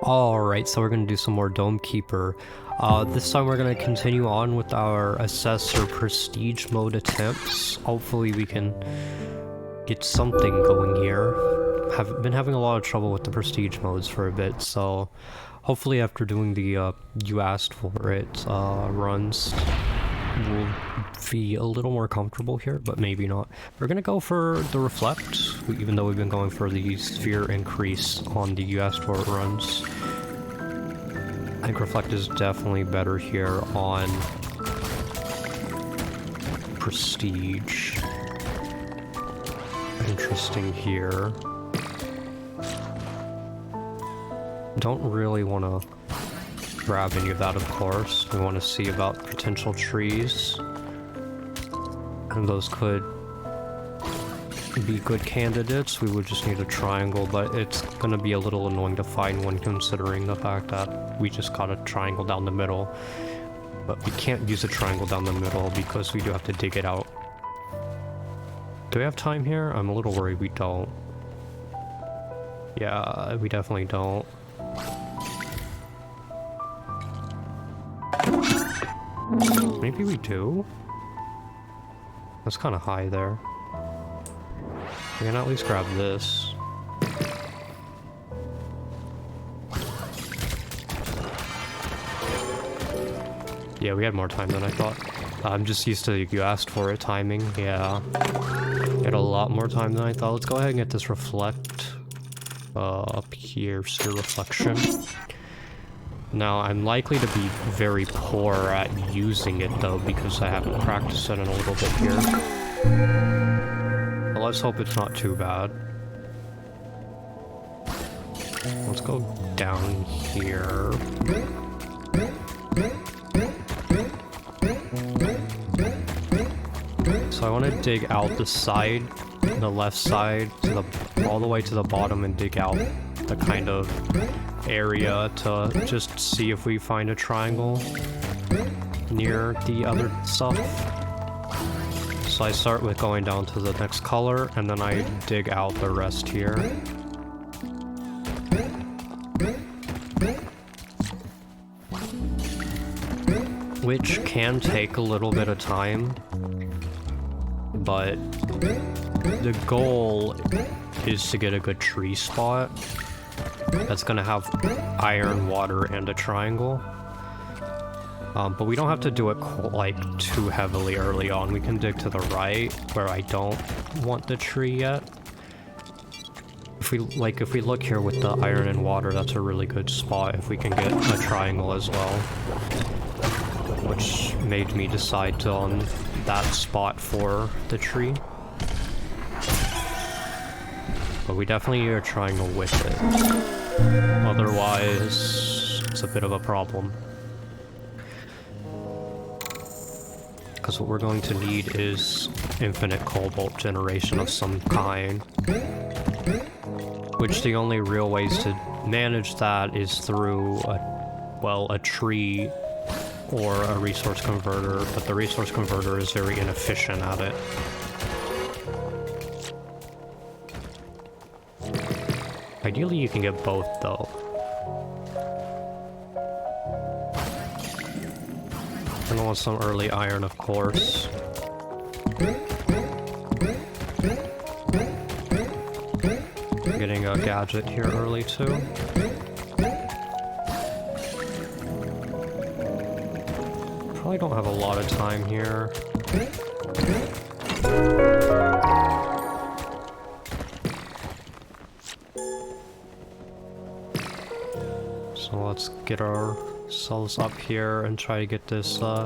Alright, so we're gonna do some more Dome Keeper. This time we're gonna continue on with our Assessor Prestige mode attempts. Hopefully we can get something going here. Have been having a lot of trouble with the Prestige modes for a bit, so hopefully after doing the you asked for it runs, we'll be a little more comfortable here, but maybe not. We're gonna go for the Reflect, even though we've been going for the Sphere Increase on the you asked for it runs. I think Reflect is definitely better here on Prestige. Interesting here. Don't really want to grab any of that, of course. We want to see about potential trees. And those could be good candidates. We would just need a triangle, but it's going to be a little annoying to find one considering the fact that we just got a triangle down the middle. But we can't use a triangle down the middle because we do have to dig it out. Do we have time here? I'm a little worried we don't. Yeah, we definitely don't. Maybe we do? That's kind of high there. We can at least grab this. Yeah, we had more time than I thought. I'm just used to you asked for it timing. Yeah. We had a lot more time than I thought. Let's go ahead and get this Reflect up here, Sphere Reflection. Now, I'm likely to be very poor at using it, though, because I haven't practiced it in a little bit here. But let's hope it's not too bad. Let's go down here. So I want to dig out the side, the left side, to the all the way to the bottom and dig out the kind of area to just see if we find a triangle near the other stuff. So I start with going down to the next color and then I dig out the rest here. Which can take a little bit of time, but the goal is to get a good tree spot that's gonna have iron, water, and a triangle. But we don't have to do it like too heavily early on. We can dig to the right where I don't want the tree yet. If we look here with the iron and water, that's a really good spot if we can get a triangle as well. Which made me decide on that spot for the tree. But we definitely need a triangle with it. Otherwise, it's a bit of a problem. Because what we're going to need is infinite cobalt generation of some kind. Which the only real ways to manage that is through a tree or a resource converter, but the resource converter is very inefficient at it. Ideally, you can get both, though. And I want some early iron, of course. Getting a gadget here early, too. Probably don't have a lot of time here. So let's get ourselves up here and try to get this, ooh.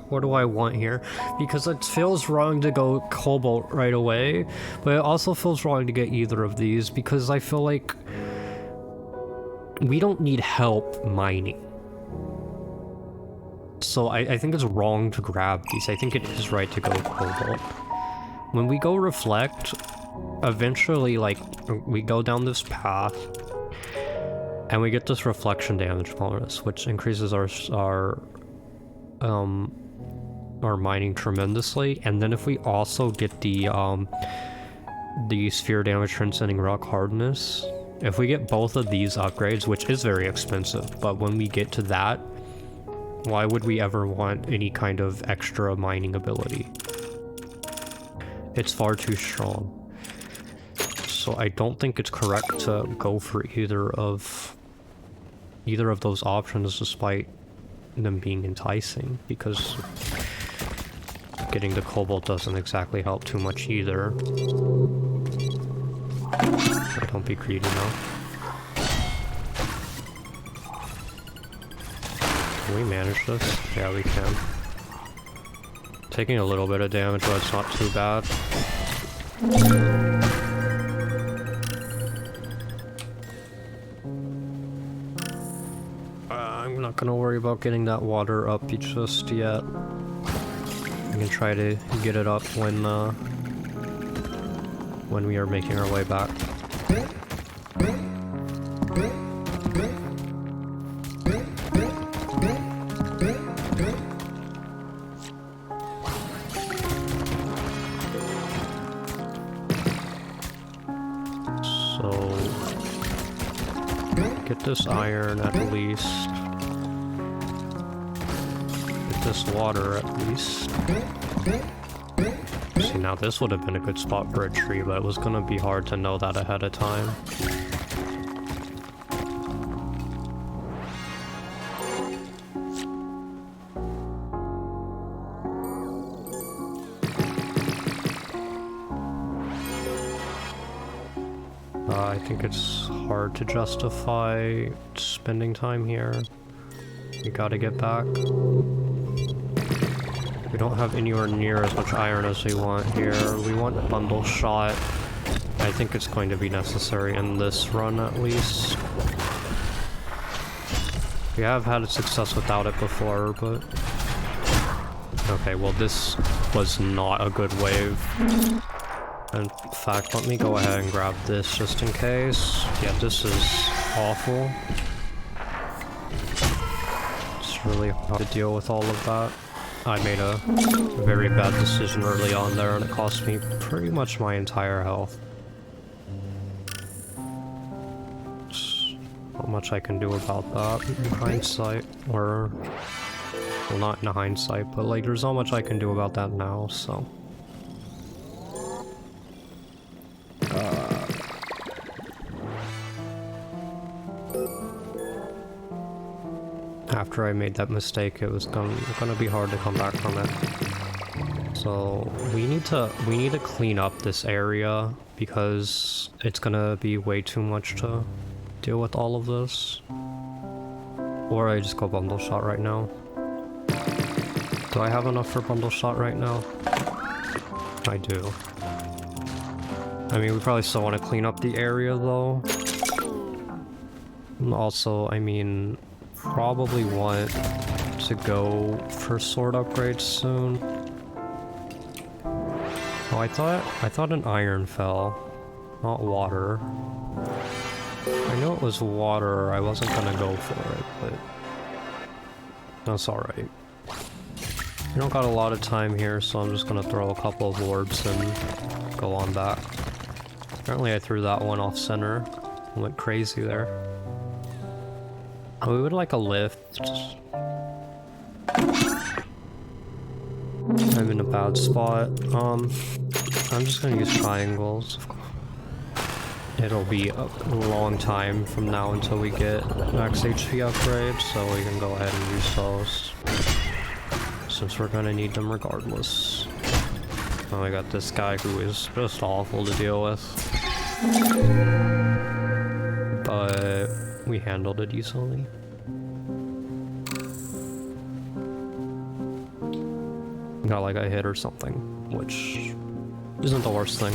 What do I want here? Because it feels wrong to go cobalt right away, but it also feels wrong to get either of these because I feel like we don't need help mining. So I think it's wrong to grab these. I think it is right to go cobalt. When we go Reflect, eventually, like, we go down this path, and we get this reflection damage bonus, which increases our our mining tremendously, and then if we also get the sphere damage transcending rock hardness, if we get both of these upgrades, which is very expensive, but when we get to that, why would we ever want any kind of extra mining ability? It's far too strong. So I don't think it's correct to go for either of those options, despite them being enticing, because getting the cobalt doesn't exactly help too much either. Don't be greedy now. Can we manage this? Yeah, we can. Taking a little bit of damage, but it's not too bad. I'm not gonna worry about getting that water up just yet. We can try to get it up when we are making our way back. So get this iron at least. Get this water at least. See, now this would have been a good spot for a tree, but it was gonna be hard to know that ahead of time. I think it's hard to justify spending time here. We gotta get back. We don't have anywhere near as much iron as we want here. We want a bundle shot. I think it's going to be necessary in this run at least. We have had success without it before, but... Okay, well this was not a good wave. In fact, let me go ahead and grab this just in case. Yeah, this is awful. It's really hard to deal with all of that. I made a very bad decision early on there, and it cost me pretty much my entire health. There's not much I can do about that in hindsight, or... Well, not in hindsight, but like, there's not much I can do about that now, so... After I made that mistake, it was gonna be hard to come back from it. So we need to clean up this area because it's gonna be way too much to deal with all of this. Or I just go bundle shot right now. Do I have enough for bundle shot right now? I do. I mean, we probably still want to clean up the area though. And also, I mean, probably want to go for sword upgrades soon. Oh, I thought an iron fell, not water. I know it was water. I wasn't gonna go for it, but that's alright. I don't got a lot of time here, so I'm just gonna throw a couple of orbs and go on back. Apparently I threw that one off center. I went crazy there. Oh, we would like a lift. I'm in a bad spot. I'm just gonna use triangles. It'll be a long time from now until we get max HP upgrades, so we can go ahead and use those. Since we're gonna need them regardless. Oh, I got this guy who is just awful to deal with. But we handled it easily. Got like a hit or something, which isn't the worst thing.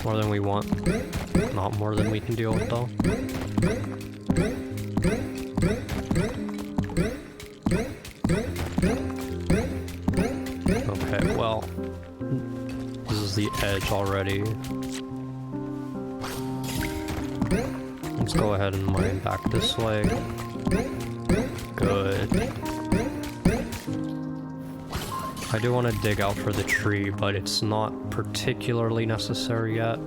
More than we want. Not more than we can deal with though. Okay, well, this is the edge already. Let's go ahead and mine back this way. Good. I do want to dig out for the tree, but it's not particularly necessary yet.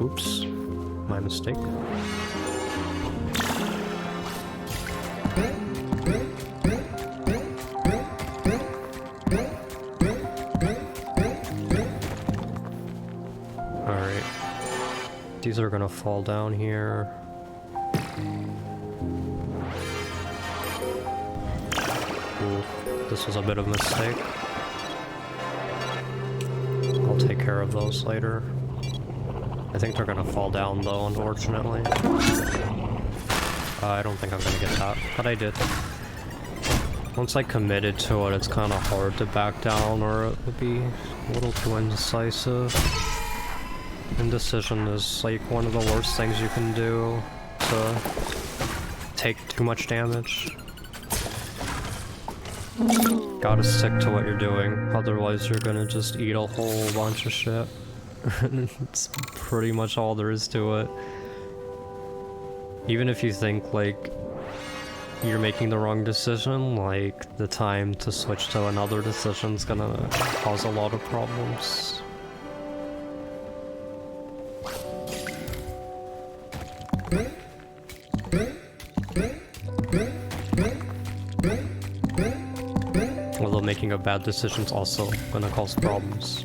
Oops, my mistake. Alright. These are gonna fall down here. Ooh, this was a bit of a mistake. I'll take care of those later. I think they're gonna fall down though, unfortunately. I don't think I'm gonna get that, but I did. Once I committed to it, it's kind of hard to back down, or it would be a little too indecisive. Indecision is like one of the worst things you can do to take too much damage. Gotta stick to what you're doing, otherwise you're gonna just eat a whole bunch of shit. It's pretty much all there is to it. Even if you think, like, you're making the wrong decision, like, the time to switch to another decision's gonna cause a lot of problems. Although making a bad decision's also gonna cause problems.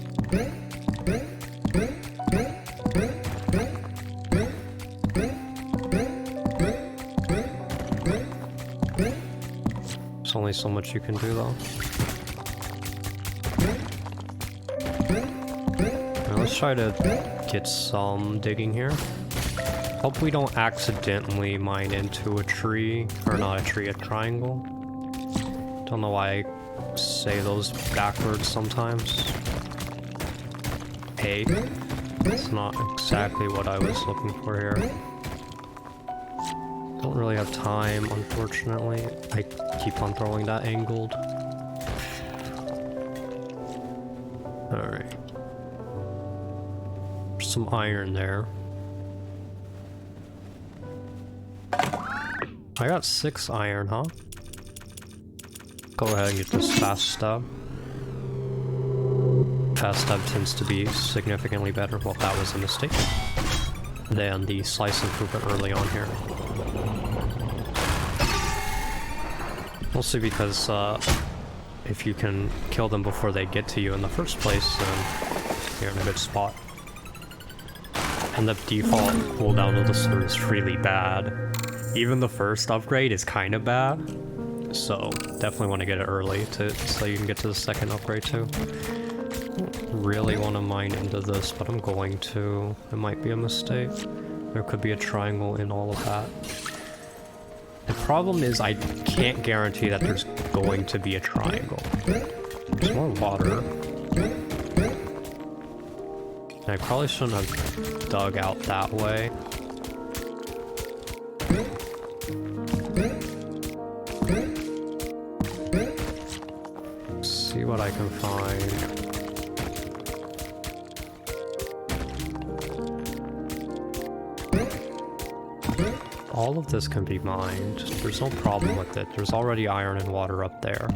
There's only so much you can do though. Now let's try to get some digging here. Hope we don't accidentally mine into a tree, or not a tree, a triangle. Don't know why I say those backwards sometimes. Hey, that's not exactly what I was looking for here. Don't really have time, unfortunately. I keep on throwing that angled. Alright. There's some iron there. I got 6 iron, huh? Go ahead and get this fast stab. Fast stab tends to be significantly better, well that was a mistake, than the slice improvement early on here. Mostly because if you can kill them before they get to you in the first place, then you're in a good spot. And the default cooldown of the sword is really bad. Even the first upgrade is kind of bad, so definitely want to get it early so you can get to the second upgrade too. Don't really want to mine into this, but I'm going to. It might be a mistake. There could be a triangle in all of that. The problem is I can't guarantee that there's going to be a triangle. There's more water. And I probably shouldn't have dug out that way. See what I can find. All of this can be mined. There's no problem with it. There's already iron and water up there.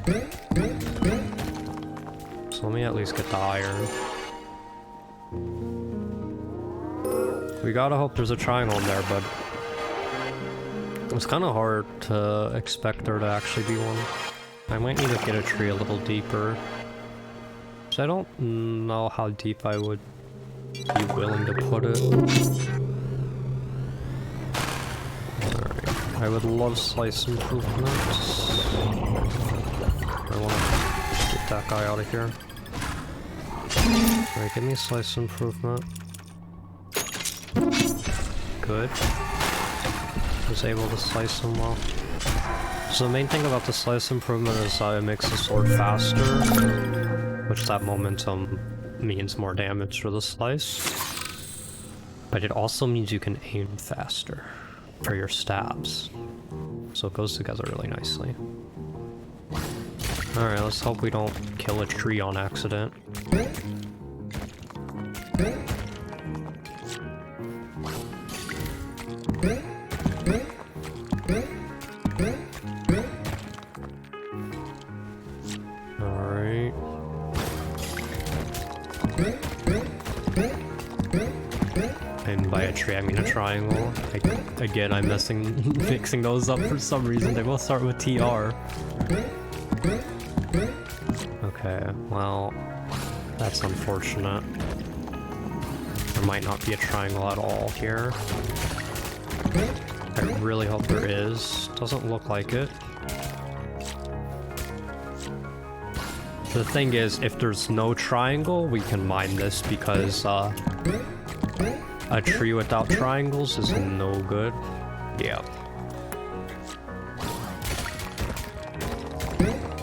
So let me at least get the iron. We gotta hope there's a triangle in there, but it's kind of hard to expect there to actually be one. I might need to get a tree a little deeper. So I don't know how deep I would be willing to put it. Alright, I would love slice improvements. I want to get that guy out of here. Alright, give me a slice improvement. Good. Was able to slice him well. So the main thing about the slice improvement is that it makes the sword faster, which that momentum means more damage for the slice. But it also means you can aim faster for your stabs. So it goes together really nicely. Alright, let's hope we don't kill a tree on accident. And by a tree, I mean a triangle. Again, I'm mixing those up for some reason. They both start with TR. Okay, well, that's unfortunate. There might not be a triangle at all here. I really hope there is. Doesn't look like it. The thing is, if there's no triangle, we can mine this because a tree without triangles is no good. Yeah.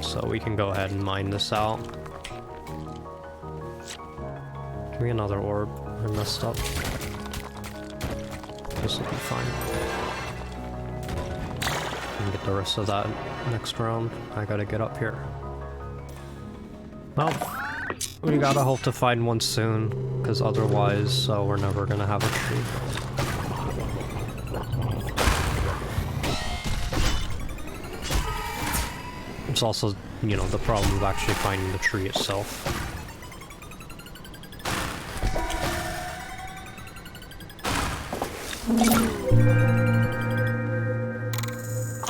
So we can go ahead and mine this out. Give me another orb. I messed up. This will be fine. And get the rest of that next round. I gotta get up here. Well, we gotta hope to find one soon, because otherwise we're never gonna have a tree. It's also, you know, the problem of actually finding the tree itself.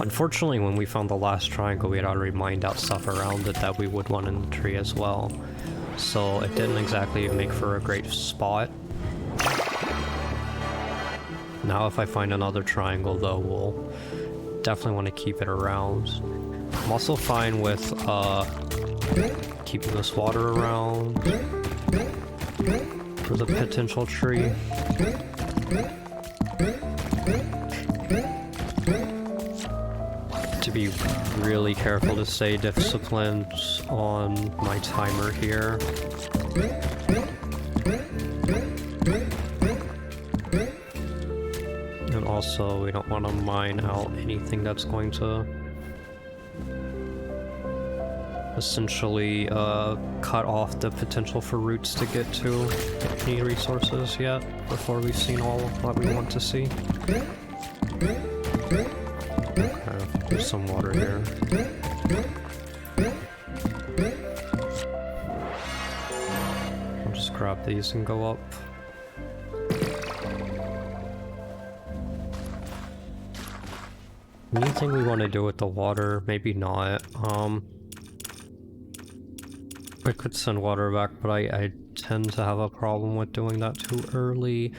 Unfortunately, when we found the last triangle, we had already mined out stuff around it that we would want in the tree as well. So it didn't exactly make for a great spot. Now if I find another triangle though, we'll definitely want to keep it around. I'm also fine with keeping this water around for the potential tree. To be really careful to stay disciplined on my timer here. And also, we don't want to mine out anything that's going to essentially cut off the potential for roots to get to any resources yet before we've seen all that we want to see. Okay, there's some water here. I'll just grab these and go up. Anything we want to do with the water? Maybe not. I could send water back, but I tend to have a problem with doing that too early.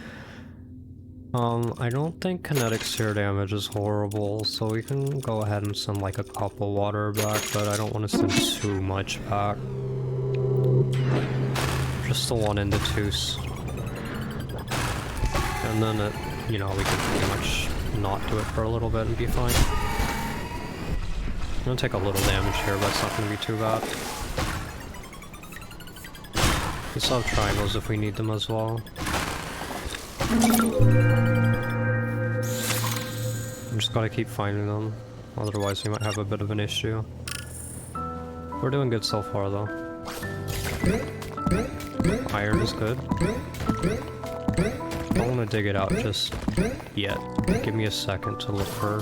I don't think kinetic sphere damage is horrible, so we can go ahead and send like a couple water back, but I don't want to send too much back. Just the 1 and the 2s. And then it, you know, we can pretty much not do it for a little bit and be fine. I'm gonna take a little damage here, but it's not gonna be too bad. We still have triangles if we need them as well. I'm just gotta keep finding them, otherwise we might have a bit of an issue. We're doing good so far though. Iron is good. I don't want to dig it out just yet. Give me a second to look for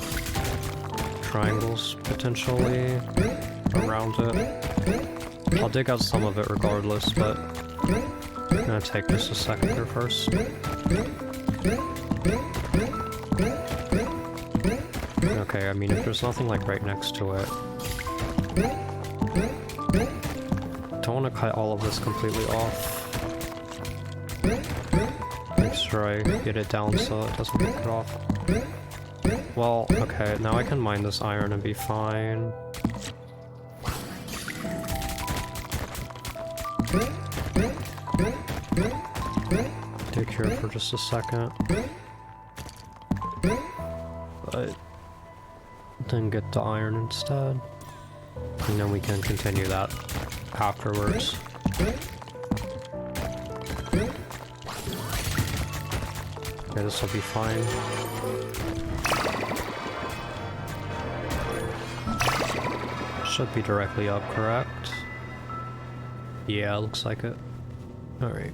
triangles potentially around it. I'll dig out some of it regardless, but I'm gonna take just a second here first. Okay, I mean, if there's nothing like right next to it, don't want to cut all of this completely off. Make sure I get it down so it doesn't get cut off. Well, okay, now I can mine this iron and be fine. Dig here for just a second. But then get the iron instead. And then we can continue that afterwards. Okay, this will be fine. Should be directly up, correct? Yeah, looks like it. Alright.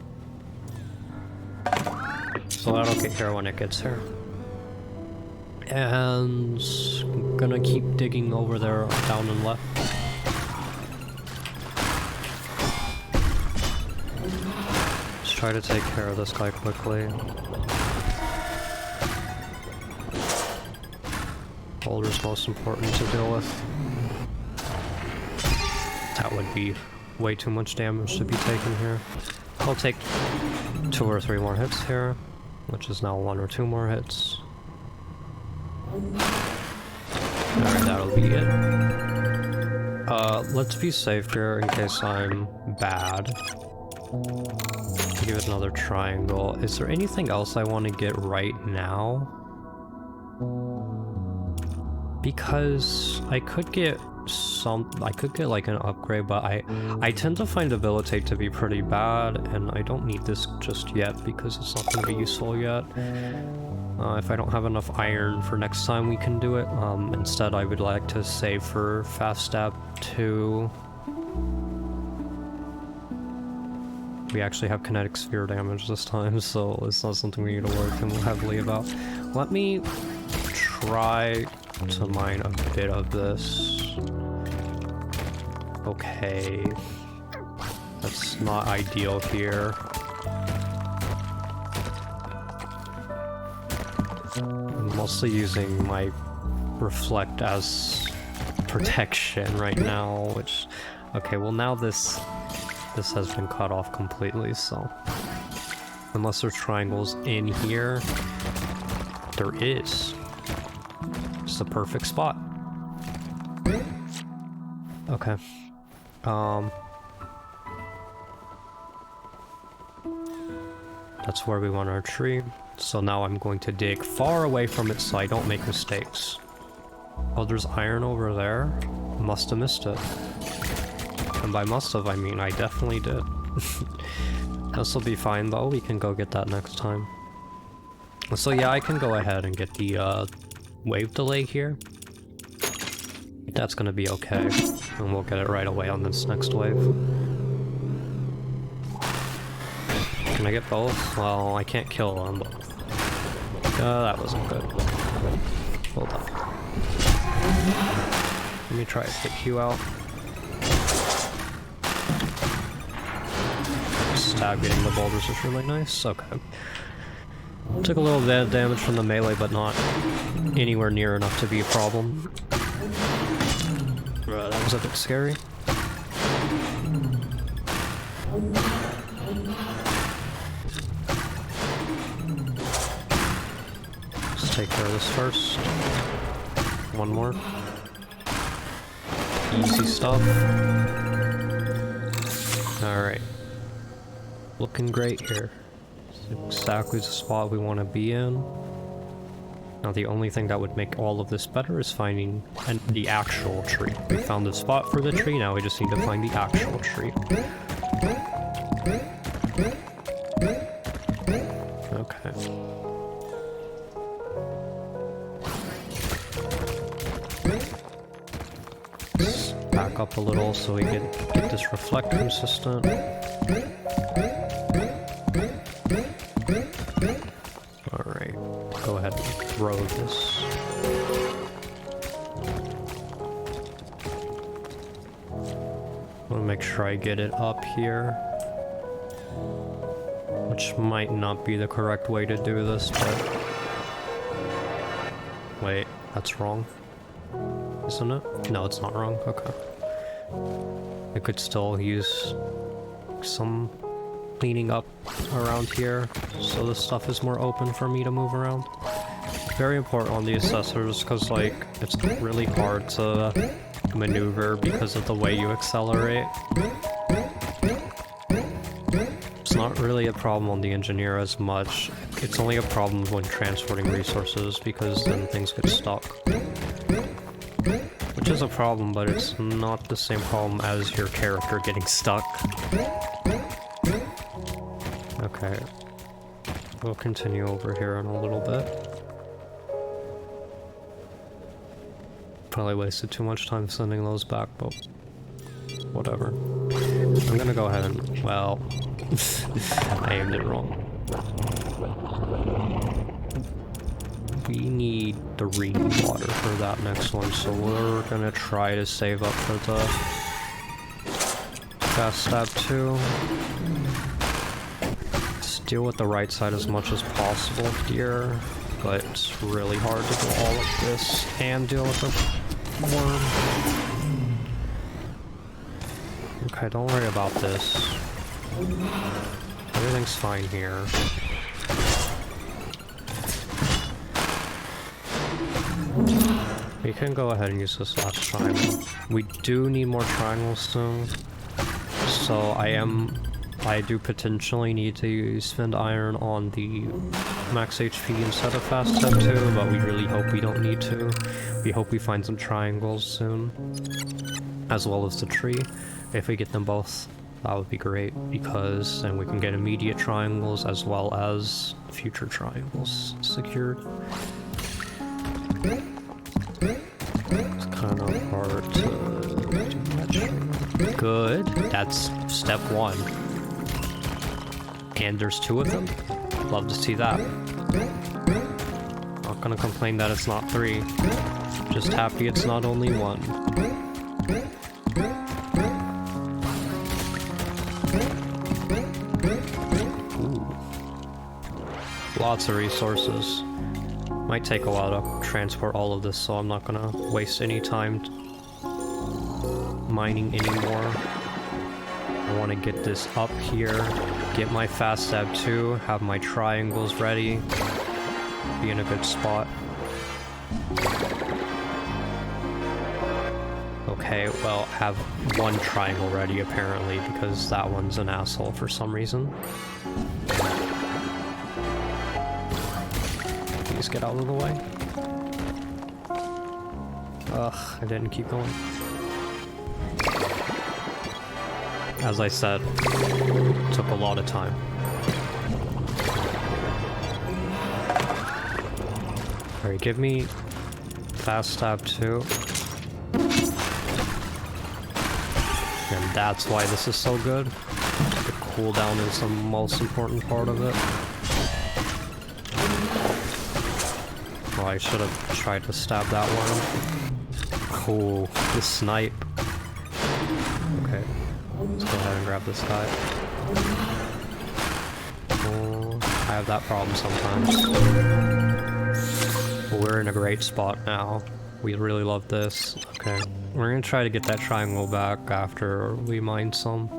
So that'll get here when it gets here. And I'm gonna keep digging over there, down and left. try to take care of this guy quickly. Boulder's most important to deal with. That would be way too much damage to be taken here. I'll take 2 or 3 more hits here, which is now 1 or 2 more hits. Alright, that'll be it. Let's be safe here in case I'm bad. Give it another triangle. Is there anything else I want to get right now? Because I could get like an upgrade, but I tend to find debilitate to be pretty bad, and I don't need this just yet because it's not going to be useful yet. If I don't have enough iron for next time, we can do it. Instead, I would like to save for Fast Stab 2. We actually have kinetic sphere damage this time, so it's not something we need to worry too heavily about. Let me try to mine a bit of this. Okay. That's not ideal here. I'm mostly using my reflect as protection right now, which... Okay, well now this has been cut off completely, so... Unless there's triangles in here, there is. It's the perfect spot. Okay. That's where we want our tree. So now I'm going to dig far away from it so I don't make mistakes. Oh, there's iron over there? Must have missed it. And by must have, I mean I definitely did. This'll be fine though, we can go get that next time. So yeah, I can go ahead and get the wave delay here. That's gonna be okay, and we'll get it right away on this next wave. Can I get both? Well, I can't kill them both. That wasn't good. Hold on. Let me try to take you out. Stab getting the boulders is really nice. Okay. Took a little bit of damage from the melee, but not anywhere near enough to be a problem. That was a bit scary. Let's take care of this first. One more. Easy stuff. Alright. Looking great here. It's exactly the spot we want to be in. Now the only thing that would make all of this better is finding the actual tree. We found the spot for the tree, now we just need to find the actual tree. Okay. Let's back up a little so we can get this reflect consistent. Alright, go ahead and throw this. I want to make sure I get it up here. Which might not be the correct way to do this, but... Wait, that's wrong. Isn't it? No, it's not wrong. Okay. I could still use some cleaning up around here so this stuff is more open for me to move around. Very important on the assessors because like it's really hard to maneuver because of the way you accelerate. It's not really a problem on the engineer as much. It's only a problem when transporting resources because then things get stuck. Which is a problem, but it's not the same problem as your character getting stuck. Okay, we'll continue over here in a little bit. Probably wasted too much time sending those back, but whatever. I'm gonna go ahead and, well, I aimed it wrong. We need the rainwater for that next one, so we're gonna try to save up for the Fast Stab 2. deal with the right side as much as possible here, but it's really hard to do all of this and deal with the worm. Okay, don't worry about this. Everything's fine here. We can go ahead and use this last triangle. We do need more triangles soon. So I do potentially need to spend iron on the max HP instead of fast step 2, but we really hope we don't need to. We hope we find some triangles soon, as well as the tree. If we get them both, that would be great, because then we can get immediate triangles as well as future triangles secured. It's kind of hard to do that. Good, that's step 1. And there's 2 of them. Love to see that. Not gonna complain that it's not 3. Just happy it's not only 1. Ooh. Lots of resources. Might take a while to transport all of this, so I'm not gonna waste any time mining anymore. I want to get this up here, get my fast stab 2, have my triangles ready, be in a good spot. Okay, well, have 1 triangle ready apparently, because that one's an asshole for some reason. Please get out of the way. Ugh, I didn't keep going. As I said, it took a lot of time. Alright, give me fast stab 2. And that's why this is so good. The cooldown is the most important part of it. Oh, I should have tried to stab that one. Cool, the snipe. Okay. Let's go ahead and grab this guy. Oh, I have that problem sometimes. But we're in a great spot now. We really love this. Okay. We're gonna try to get that triangle back after we mine some.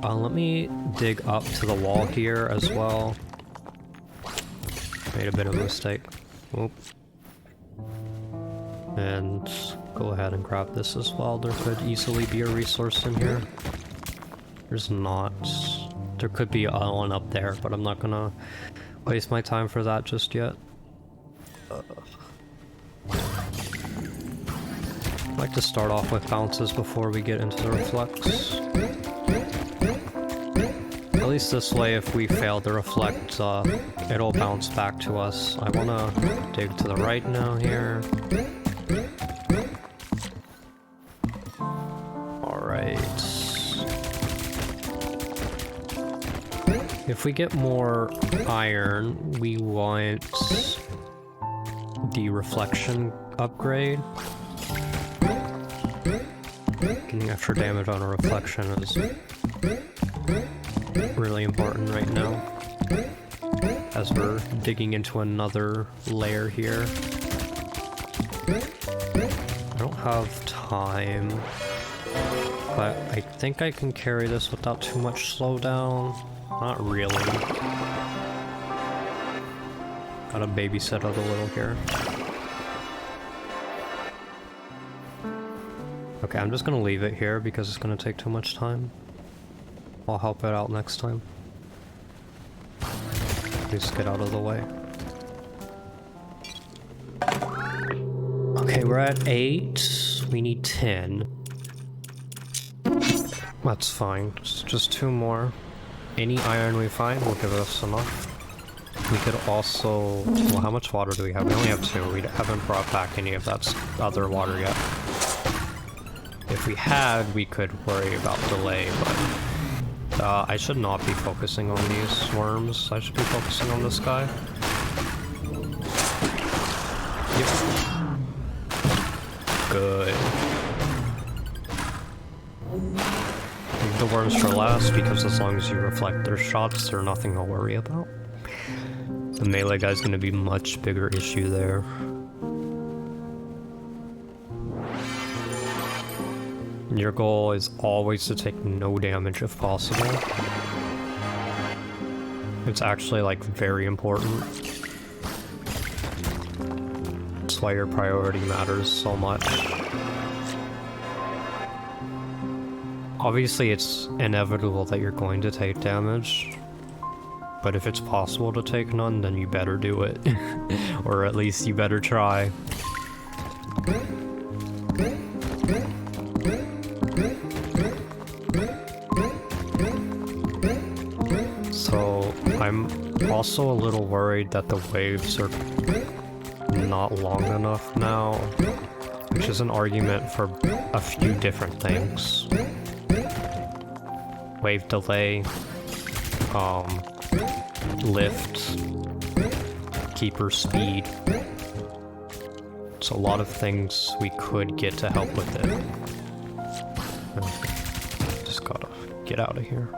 Let me dig up to the wall here as well. Made a bit of a mistake. Oop. And go ahead and grab this as well. There could easily be a resource in here. There's not. There could be one up there, but I'm not gonna waste my time for that just yet. I like to start off with bounces before we get into the reflects. At least this way, if we fail to reflect, it'll bounce back to us. I wanna dig to the right now here. Alright. If we get more iron, we want the reflection upgrade. Getting extra damage on a reflection is really important right now, as we're digging into another layer here. I don't have time, but I think I can carry this without too much slowdown. Not really. Gotta babysit it a little here. Okay, I'm just gonna leave it here because it's gonna take too much time. I'll help it out next time. Please get out of the way. Okay, we're at 8. We need 10. That's fine. Just 2 more. Any iron we find will give us enough. We could also... Well, how much water do we have? We only have 2. We haven't brought back any of that other water yet. If we had, we could worry about delay, but... I should not be focusing on these worms. I should be focusing on this guy. Yep. Good. saved the worms for last because as long as you reflect their shots, they're nothing to worry about. The melee guy's gonna be much bigger issue there. Your goal is always to take no damage if possible. It's actually like very important. That's why your priority matters so much. Obviously it's inevitable that you're going to take damage, but if it's possible to take none, then you better do it. Or at least you better try. So I'm also a little worried that the waves are not long enough now, which is an argument for a few different things. Wave delay, lift, keeper speed. It's a lot of things we could get to help with it. Just gotta get out of here.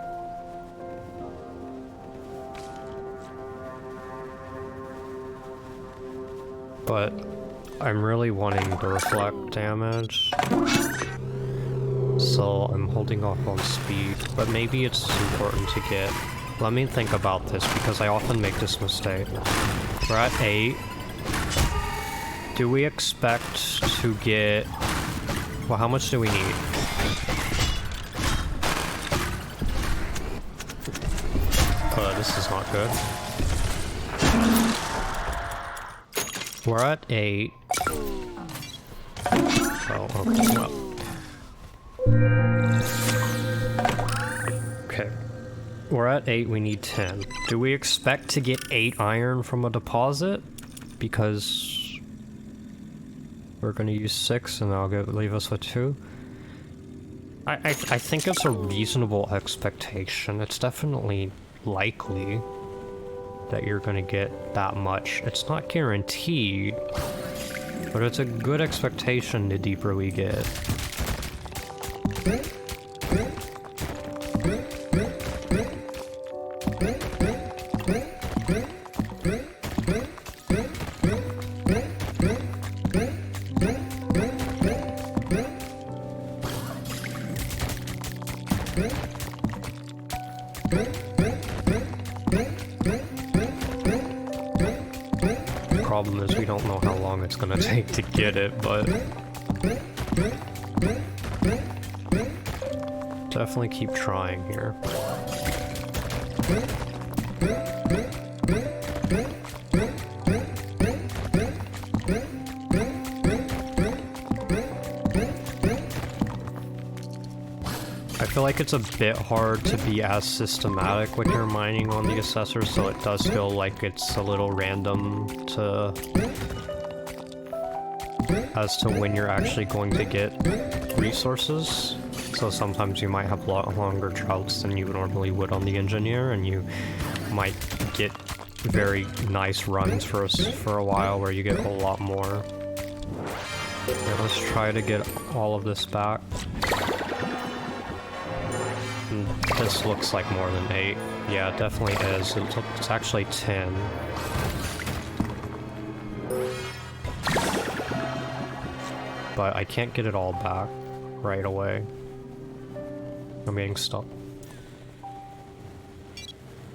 But I'm really wanting to reflect damage, so I'm holding off on speed, but maybe it's important to get... Let me think about this, because I often make this mistake. We're at 8. Do we expect to get... Well, how much do we need? This is not good. We're at 8. Oh, okay, well. Okay. We're at 8, we need 10. Do we expect to get 8 iron from a deposit? Because we're gonna use 6 and that'll leave us with 2. I think it's a reasonable expectation. It's definitely likely that you're gonna get that much. It's not guaranteed, but it's a good expectation the deeper we get. Problem is we don't know how long it's gonna take to get it, but definitely keep trying here. I feel like it's a bit hard to be as systematic with your mining on the Assessor, so it does feel like it's a little random as to when you're actually going to get resources. So sometimes you might have a lot longer droughts than you normally would on the Engineer, and you might get very nice runs for a while where you get a lot more. Okay, let's try to get all of this back. This looks like more than 8. Yeah, it definitely is. It's actually 10. But I can't get it all back right away. I'm getting stuck.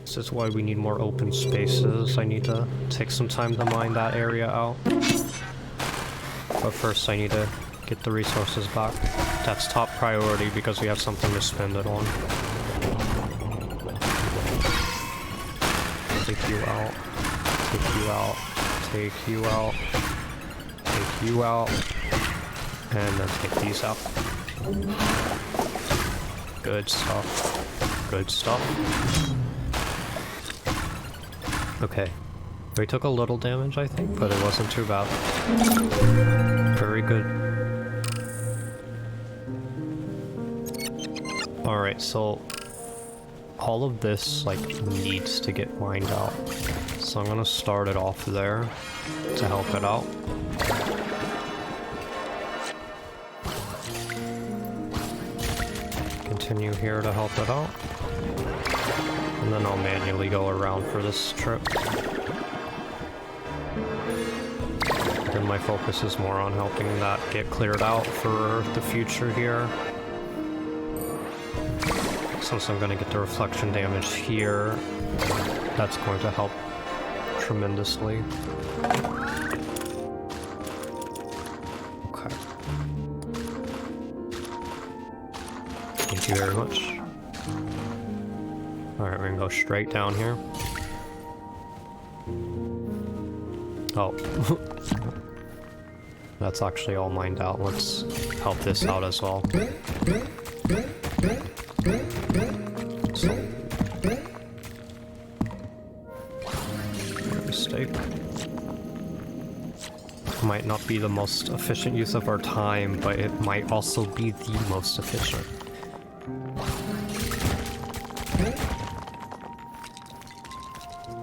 This is why we need more open spaces. I need to take some time to mine that area out. But first I need to get the resources back. That's top priority because we have something to spend it on. Take you out. Take you out. Take you out. Take you out. And then take these out. Good stuff. Good stuff. Okay. We took a little damage, I think, but it wasn't too bad. Very good. Alright, so all of this, like, needs to get mined out. So I'm gonna start it off there to help it out. continue here to help it out. And then I'll manually go around for this trip. Then my focus is more on helping that get cleared out for the future here. Since I'm gonna get the reflection damage here, that's going to help tremendously. Okay. Thank you very much. Alright, we're gonna go straight down here. Oh. That's actually all mined out. Let's help this out as well. So, mistake. Might not be the most efficient use of our time, but it might also be the most efficient.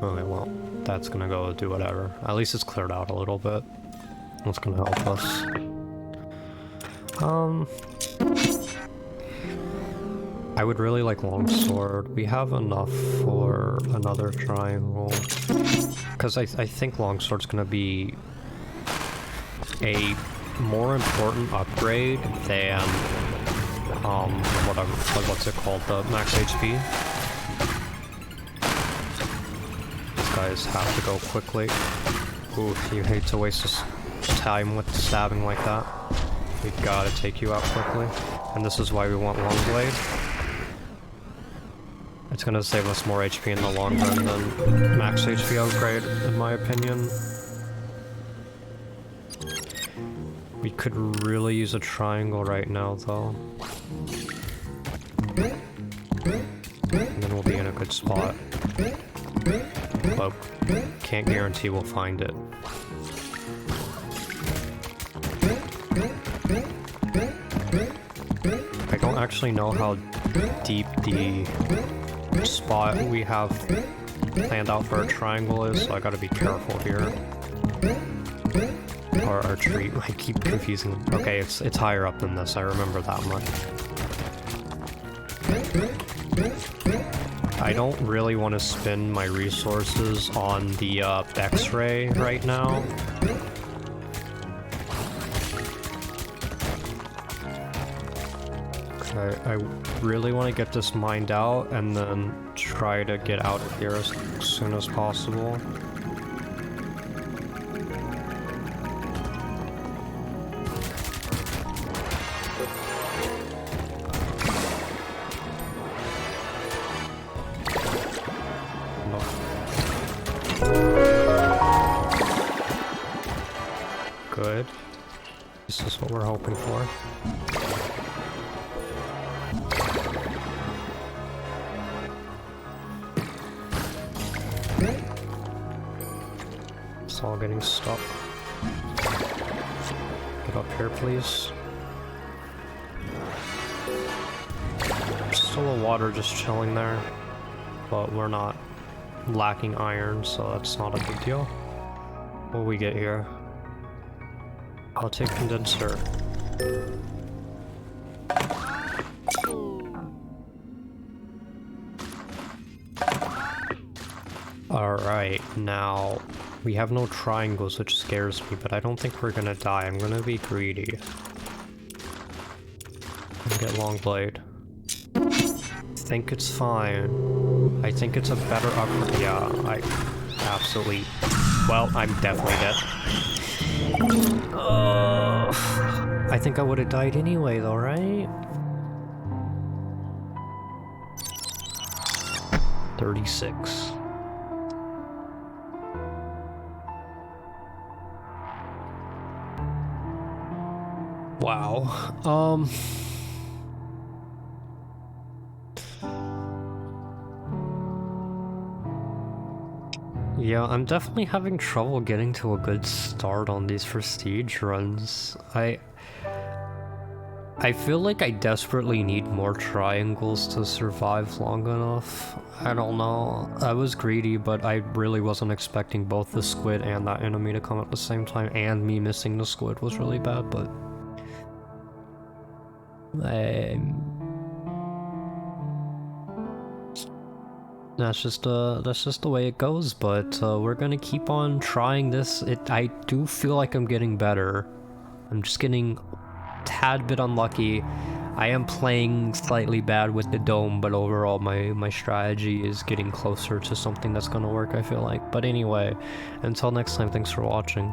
Okay, well, that's gonna go do whatever. At least it's cleared out a little bit. That's gonna help us. I would really like longsword. We have enough for another triangle. Because I think longsword's gonna be a more important upgrade than what's it called? The max HP. These guys have to go quickly. Ooh, you hate to waste time with stabbing like that. We gotta take you out quickly. And this is why we want long blade. It's gonna save us more HP in the long run than max HP upgrade, in my opinion. We could really use a triangle right now, though. And then we'll be in a good spot. But can't guarantee we'll find it. I don't actually know how deep the spot we have planned out for a triangle is, so I gotta be careful here. Or our tree, I keep confusing. Okay, it's higher up than this, I remember that much. I don't really want to spend my resources on the X-ray right now. I really want to get this mined out and then try to get out of here as soon as possible. Good. This is what we're hoping for. It's all getting stuck. Get up here, please. There's still a water just chilling there, but we're not lacking iron, so that's not a big deal. What will we get here? I'll take condenser. Alright, now we have no triangles, which scares me, but I don't think we're gonna die. I'm gonna be greedy. And get long blade. I think it's fine. I think it's a better upgrade. Yeah, I absolutely... Well, I'm definitely dead. I think I would have died anyway, though, right? 36. Wow. Yeah, I'm definitely having trouble getting to a good start on these prestige runs. I feel like I desperately need more triangles to survive long enough. I don't know. I was greedy, but I really wasn't expecting both the squid and that enemy to come at the same time, and me missing the squid was really bad, but... That's just the way it goes, but we're gonna keep on trying this. I do feel like I'm getting better. I'm just getting a tad bit unlucky. I am playing slightly bad with the dome, but overall my strategy is getting closer to something that's gonna work, I feel like. But anyway, until next time, thanks for watching.